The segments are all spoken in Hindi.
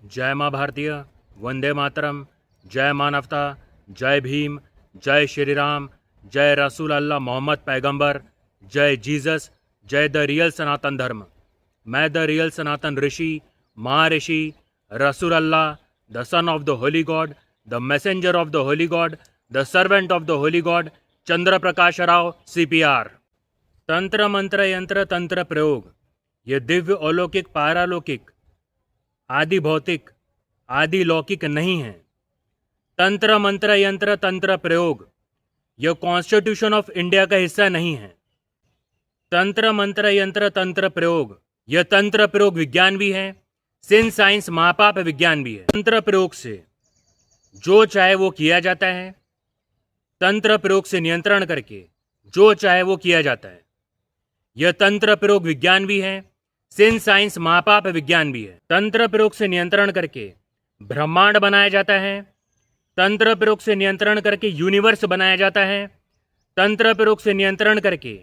जय माँ भारतीय, वंदे मातरम, जय मानवता, जय भीम, जय श्री राम, जय रसूल अल्लाह मोहम्मद पैगंबर, जय जीसस, जय द रियल सनातन धर्म। मैं द रियल सनातन ऋषि, महाऋषि, रसूल अल्लाह, the son of the holy God, the messenger of the holy God, the servant of the holy God, Chandra Prakash Rao CPR। तंत्र मंत्र यंत्र तंत्र प्रयोग, ये दिव्य अलौकिक पारालौकिक आदि भौतिक आदि लौकिक नहीं है। तंत्र मंत्र यंत्र तंत्र प्रयोग यह कॉन्स्टिट्यूशन ऑफ इंडिया का हिस्सा नहीं है। तंत्र मंत्र यंत्र तंत्र प्रयोग यह तंत्र प्रयोग विज्ञान भी है, सिंस साइंस महापाप विज्ञान भी है। तंत्र प्रयोग से जो चाहे वो किया जाता है, तंत्र प्रयोग से नियंत्रण करके जो चाहे वो किया जाता है। यह तंत्र प्रयोग विज्ञान भी है, सिंस साइंस महापाप विज्ञान भी है। तंत्र प्रयोग से नियंत्रण करके ब्रह्मांड बनाया जाता है, तंत्र प्रयोग से नियंत्रण करके यूनिवर्स बनाया जाता है, तंत्र प्रयोग से नियंत्रण करके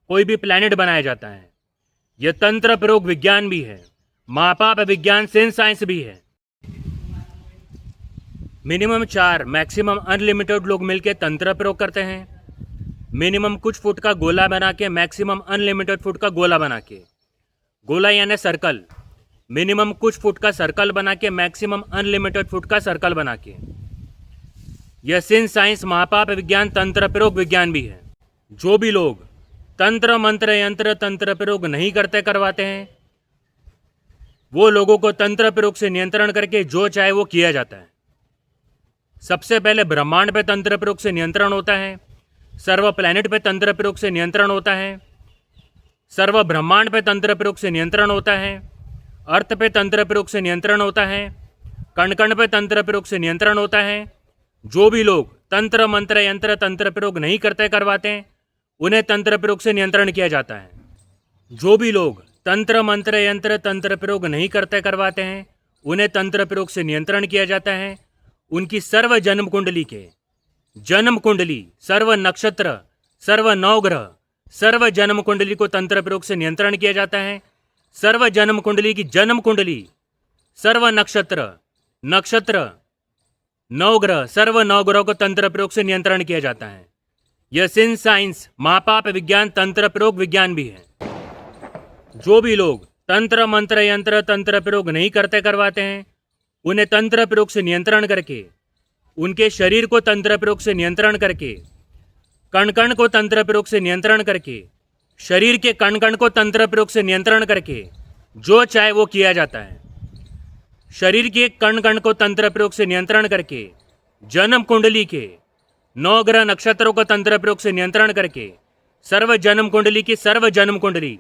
कोई भी प्लैनेट बनाया जाता है। यह तंत्र प्रयोग विज्ञान भी है, महापाप विज्ञान सिंस साइंस भी है। मिनिमम 4 मैक्सिमम अनलिमिटेड लोग मिलकर तंत्र प्रयोग करते हैं। मिनिमम कुछ फुट का गोला बना के मैक्सिमम अनलिमिटेड फुट का गोला बना के, गोला यानी सर्कल, मिनिमम कुछ फुट का सर्कल बना के मैक्सिमम अनलिमिटेड फुट का सर्कल बना के। यह सिंस साइंस महापाप विज्ञान तंत्र प्रयोग विज्ञान भी है। जो भी लोग तंत्र मंत्र यंत्र तंत्र प्रयोग नहीं करते करवाते हैं, वो लोगों को तंत्र प्रयोग से नियंत्रण करके जो चाहे वो किया जाता है। सबसे पहले ब्रह्मांड पे तंत्र प्रयोग से नियंत्रण होता है, सर्व प्लैनेट पे तंत्र प्रयोग से नियंत्रण होता है, सर्व ब्रह्मांड पे तंत्र प्रयोग से नियंत्रण होता है, अर्थ पे तंत्र प्रयोग से नियंत्रण होता है, कण कण पे तंत्र प्रयोग से नियंत्रण होता है। जो भी लोग तंत्र मंत्र यंत्र तंत्र प्रयोग नहीं करते करवाते हैं, उन्हें तंत्र प्रयोग से नियंत्रण किया जाता है। जो भी लोग तंत्र मंत्र यंत्र तंत्र प्रयोग नहीं करते करवाते हैं, उन्हें तंत्र प्रयोग से नियंत्रण किया जाता है। उनकी सर्व जन्म कुंडली के जन्म कुंडली, सर्व नक्षत्र, सर्व नवग्रह, सर्व जन्म कुंडली को तंत्र प्रयोग से नियंत्रण किया जाता है। सर्व जन्म कुंडली की जन्म कुंडली, सर्व नक्षत्र, नक्षत्र, नवग्रह, सर्व नवग्रह को तंत्र प्रयोग से नियंत्रण किया जाता है। यह सिंस साइंस महापाप विज्ञान तंत्र प्रयोग विज्ञान भी है। जो भी लोग तंत्र मंत्र यंत्र तंत्र प्रयोग नहीं करते करवाते हैं, उन्हें तंत्र प्रयोग से नियंत्रण करके, उनके शरीर को तंत्र प्रयोग से नियंत्रण करके, कण कण को तंत्र प्रयोग से नियंत्रण करके, शरीर के कण कण को तंत्र प्रयोग से नियंत्रण करके जो चाहे वो किया जाता है। शरीर के कण कण को तंत्र प्रयोग से नियंत्रण करके, जन्म कुंडली के 9 ग्रह नक्षत्रों को तंत्र प्रयोग से नियंत्रण करके, सर्व जन्म कुंडली की सर्व जन्म कुंडली,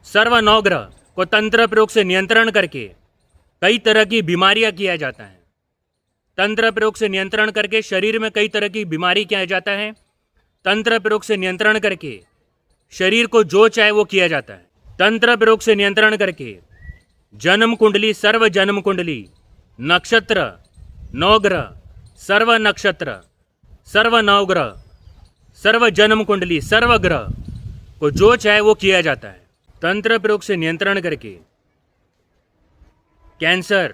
सर्व 9 ग्रह को तंत्र प्रयोग से नियंत्रण करके कई तरह की बीमारियां किया जाता है। तंत्र प्रयोग से नियंत्रण करके शरीर में कई तरह की बीमारी किया जाता है। तंत्र प्रयोग से नियंत्रण करके शरीर को जो चाहे वो किया जाता है। तंत्र प्रयोग से नियंत्रण करके जन्म कुंडली, सर्व जन्म कुंडली, नक्षत्र, नवग्रह, सर्व नक्षत्र, सर्व नवग्रह, सर्व जन्म कुंडली, सर्व ग्रह को जो चाहे वो किया जाता है। तंत्र प्रयोग से नियंत्रण करके कैंसर,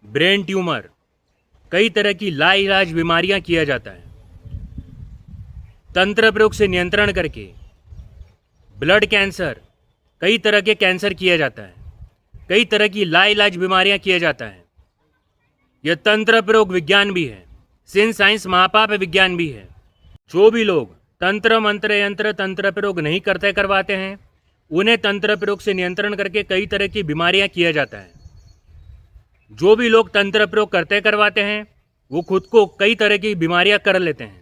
ब्रेन ट्यूमर, कई तरह की लाइलाज बीमारियां किया जाता है। तंत्र प्रयोग से नियंत्रण करके ब्लड कैंसर, कई तरह के कैंसर किया जाता है, कई तरह की लाइलाज बीमारियां किया जाता है। यह तंत्र प्रयोग विज्ञान भी है, सिंस साइंस महापाप विज्ञान भी है। जो भी लोग तंत्र मंत्र यंत्र तंत्र प्रयोग नहीं करते करवाते हैं, उन्हें तंत्र प्रयोग से नियंत्रण करके कई तरह की बीमारियां किया जाता है। जो भी लोग तंत्र प्रयोग करते करवाते हैं, वो खुद को कई तरह की बीमारियां कर लेते हैं।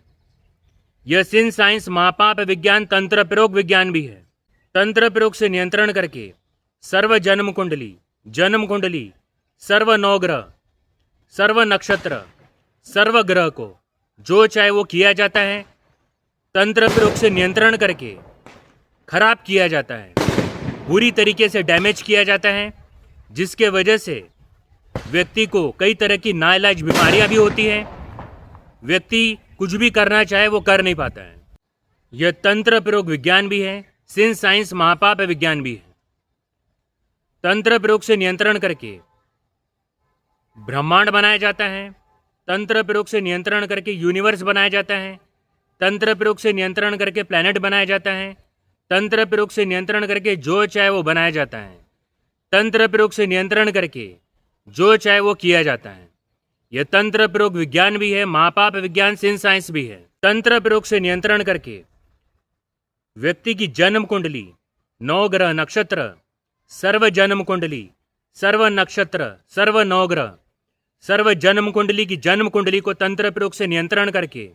यह सिंस साइंस महापाप विज्ञान तंत्र प्रयोग विज्ञान भी है। तंत्र प्रयोग से नियंत्रण करके सर्व जन्म कुंडली, जन्म कुंडली, सर्व नवग्रह, सर्व नक्षत्र, सर्व ग्रह को जो चाहे वो किया जाता है। तंत्र प्रयोग से नियंत्रण करके खराब किया जाता है, बुरी तरीके से डैमेज किया जाता है, जिसके वजह से व्यक्ति को कई तरह की नाइलाज बीमारियां भी होती हैं। व्यक्ति कुछ भी करना चाहे वो कर नहीं पाता है। यह तंत्र प्रयोग विज्ञान भी है, सिंस साइंस महापाप विज्ञान भी है। तंत्र प्रयोग से नियंत्रण करके ब्रह्मांड बनाया जाता है, तंत्र प्रयोग से नियंत्रण करके यूनिवर्स बनाया जाता है, तंत्र प्रयोग से नियंत्रण करके प्लैनेट बनाया जाता है, तंत्र प्रयोग से नियंत्रण करके जो चाहे वो बनाया जाता है, तंत्र प्रयोग से नियंत्रण करके जो चाहे वो किया जाता है। यह तंत्र प्रयोग विज्ञान भी है, महापाप विज्ञान सिंह साइंस भी है। तंत्र प्रयोग से नियंत्रण करके व्यक्ति की जन्म कुंडली, 9 ग्रह नक्षत्र, सर्व जन्म कुंडली, सर्व नक्षत्र, सर्व 9 ग्रह, सर्व जन्म कुंडली की जन्म कुंडली को तंत्र प्रयोग से नियंत्रण करके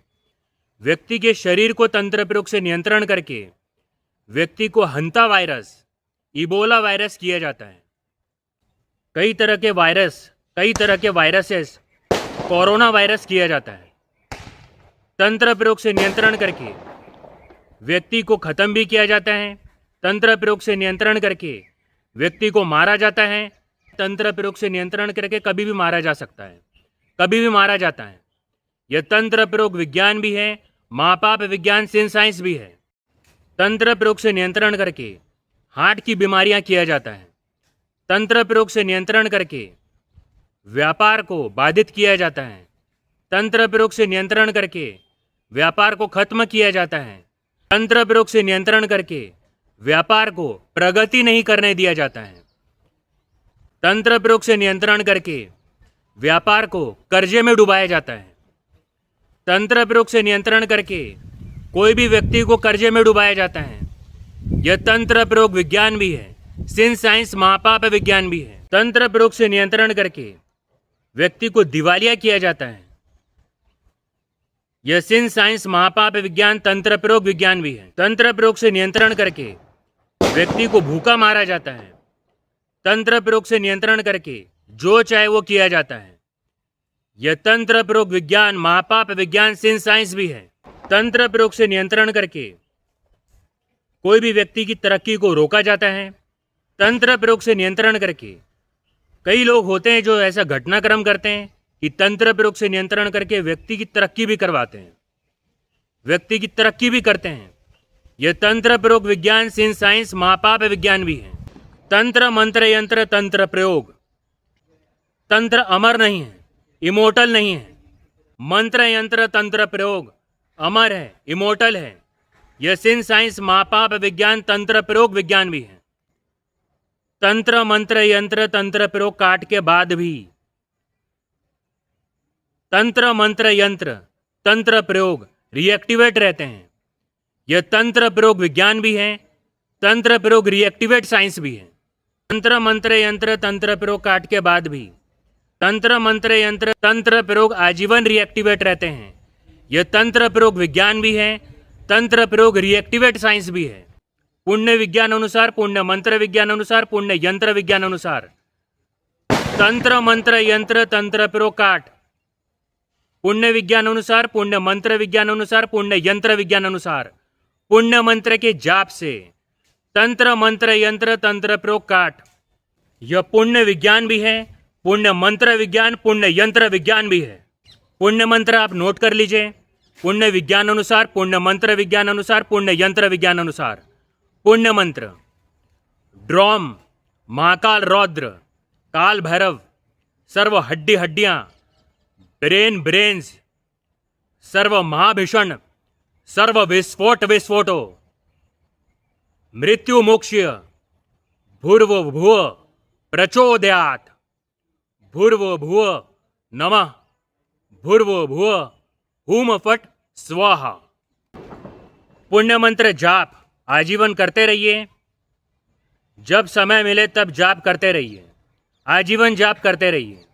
व्यक्ति के शरीर को तंत्र प्रयोग से नियंत्रण करके व्यक्ति को हंता वायरस, इबोला वायरस किया जाता है। कई तरह के वायरसेस, कोरोना वायरस किया जाता है। तंत्र प्रयोग से नियंत्रण करके व्यक्ति को खत्म भी किया जाता है। तंत्र प्रयोग से नियंत्रण करके व्यक्ति को मारा जाता है। तंत्र प्रयोग से नियंत्रण करके कभी भी मारा जा सकता है, कभी भी मारा जाता है। यह तंत्र प्रयोग विज्ञान भी है, महापाप विज्ञान सिंह साइंस भी है। तंत्र प्रयोग से नियंत्रण करके हार्ट की बीमारियां किया जाता है। तंत्र प्रयोग से नियंत्रण करके व्यापार को बाधित किया जाता है। तंत्र प्रयोग से नियंत्रण करके व्यापार को खत्म किया जाता है। तंत्र प्रयोग से नियंत्रण करके व्यापार को प्रगति नहीं करने दिया जाता है। तंत्र प्रयोग से नियंत्रण करके व्यापार को कर्जे में डुबाया जाता है। तंत्र प्रयोग से नियंत्रण करके कोई भी व्यक्ति को कर्जे में डुबाया जाता है। यह तंत्र प्रयोग विज्ञान भी है, सिंह साइंस महापाप विज्ञान भी है। तंत्र प्रयोग से नियंत्रण करके व्यक्ति को दिवालिया किया जाता है। यह सिंह साइंस महापाप विज्ञान तंत्र प्रयोग विज्ञान भी है। तंत्र प्रयोग से नियंत्रण करके व्यक्ति को भूखा मारा जाता है। तंत्र प्रयोग से नियंत्रण करके जो चाहे वो किया जाता है। यह तंत्र प्रयोग विज्ञान महापाप विज्ञान सिंह साइंस भी है। तंत्र प्रयोग से नियंत्रण करके कोई भी व्यक्ति की तरक्की को रोका जाता है। तंत्र प्रयोग से नियंत्रण करके कई लोग होते हैं जो ऐसा घटनाक्रम करते हैं कि तंत्र प्रयोग से नियंत्रण करके व्यक्ति की तरक्की भी करवाते हैं, व्यक्ति की तरक्की भी करते हैं। यह तंत्र प्रयोग विज्ञान सिंह साइंस महापाप विज्ञान भी है। तंत्र मंत्र यंत्र तंत्र प्रयोग, तंत्र अमर नहीं है, इमोर्टल नहीं है। मंत्र यंत्र तंत्र प्रयोग अमर है, इमोर्टल है। यह सिंह साइंस महापाप विज्ञान तंत्र प्रयोग विज्ञान भी है। तंत्र मंत्र यंत्र तंत्र प्रयोग काट के बाद भी तंत्र मंत्र यंत्र तंत्र प्रयोग रिएक्टिवेट रहते हैं। यह तंत्र प्रयोग विज्ञान भी है, तंत्र प्रयोग रिएक्टिवेट साइंस भी है। तंत्र मंत्र यंत्र तंत्र प्रयोग काट के बाद भी तंत्र मंत्र यंत्र तंत्र प्रयोग आजीवन रिएक्टिवेट रहते हैं। यह तंत्र प्रयोग विज्ञान भी है, तंत्र प्रयोग रिएक्टिवेट साइंस भी है। पुण्य विज्ञान अनुसार, पुण्य मंत्र विज्ञान अनुसार, पुण्य यंत्र विज्ञान अनुसार तंत्र मंत्र यंत्र तंत्र प्रयोग काट। पुण्य विज्ञान अनुसार, पुण्य मंत्र विज्ञान अनुसार, पुण्य यंत्र विज्ञान अनुसार पुण्य मंत्र के जाप से तंत्र मंत्र यंत्र तंत्र प्रयोग काट। यह पुण्य विज्ञान भी है, पुण्य मंत्र विज्ञान, पुण्य यंत्र विज्ञान भी है। पुण्य मंत्र आप नोट कर लीजिए। पुण्य विज्ञान अनुसार, पुण्य मंत्र विज्ञान अनुसार, पुण्य यंत्र विज्ञान अनुसार पुण्य मंत्र ड्रॉम, महाकाल रौद्र, काल भैरव, सर्व हड्डी हड्डियां, ब्रेन्स, सर्व महाभीषण, सर्व विस्फोट विस्फोटो, मृत्यु मोक्ष्य, भूर्व भुव प्रचोदयात्, भूर्व भुव नमः, भूर्व भुव हुम फट स्वाहा। पुण्य मंत्र जाप आजीवन करते रहिए। जब समय मिले तब जाप करते रहिए, आजीवन जाप करते रहिए।